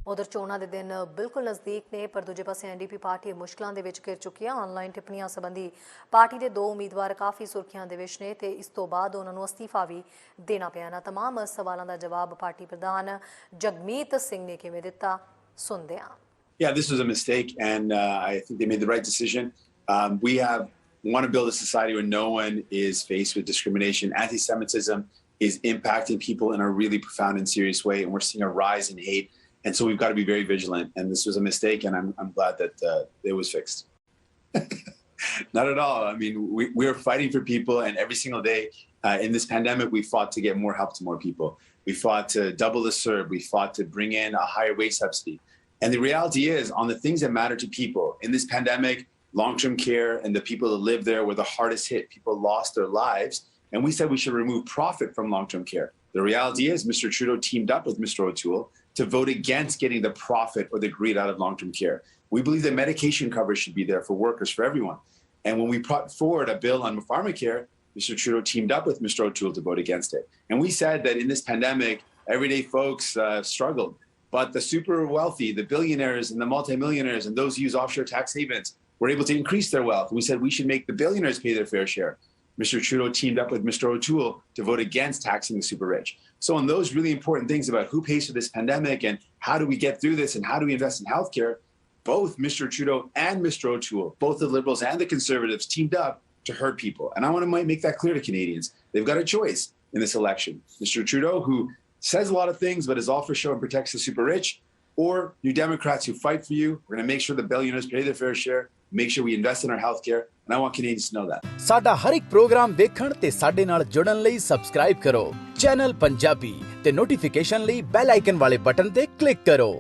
उधर चोणां दे दिन बिल्कुल नज़दीक ने पर दूजे पासे NDP पार्टी मुश्किलों के विच घिर चुकी है। ऑनलाइन टिप्पणियां संबंधी पार्टी के 2 उम्मीदवार काफ़ी सुर्खियां दे विच ने ते इस तो बाद उन्होंने अस्तीफा भी देना पिया। इन्हां तमाम सवालों का जवाब पार्टी प्रधान जगमीत सिंह ने किवें दिता, सुनदे हां। Yeah, this was a mistake, and I think they made the right decision. We want to build a society where no one is faced with discrimination. Anti-Semitism is impacting people in a really profound and serious way, and we're seeing a rise in hate. And so we've got to be very vigilant. And this was a mistake, and I'm glad that it was fixed. Not at all. I mean, we are fighting for people, and every single day in this pandemic, we fought to get more help to more people. We fought to double the CERB. We fought to bring in a higher wage subsidy. And the reality is, on the things that matter to people in this pandemic, long-term care and the people that live there were the hardest hit. People lost their lives. And we said we should remove profit from long-term care. The reality is Mr. Trudeau teamed up with Mr. O'Toole to vote against getting the profit or the greed out of long-term care. We believe that medication coverage should be there for workers, for everyone. And when we brought forward a bill on pharmacare, Mr. Trudeau teamed up with Mr. O'Toole to vote against it. And we said that in this pandemic, everyday folks struggled. But the super wealthy, the billionaires and the multimillionaires and those who use offshore tax havens were able to increase their wealth. We said we should make the billionaires pay their fair share. Mr. Trudeau teamed up with Mr. O'Toole to vote against taxing the super rich. So on those really important things about who pays for this pandemic and how do we get through this and how do we invest in healthcare, both Mr. Trudeau and Mr. O'Toole, both the Liberals and the Conservatives, teamed up to hurt people. And I want to make that clear to Canadians. They've got a choice in this election. Mr. Trudeau, who says a lot of things, but is all for show and protects the super rich, or New Democrats who fight for you. We're going to make sure the billionaires pay their fair share, make sure we invest in our healthcare, and I want Canadians to know that. ਸਾਡਾ ਹਰ ਇੱਕ programme ਵੇਖਣ ਤੇ ਸਾਡੇ ਨਾਲ ਜੁੜਨ ਲਈ subscribe ਕਰੋ channel Punjabi ਤੇ ਨੋਟੀਫਿਕੇਸ਼ਨ ਲਈ ਬੈਲ ਆਈਕਨ ਵਾਲੇ ਬਟਨ ਤੇ ਕਲਿੱਕ ਕਰੋ।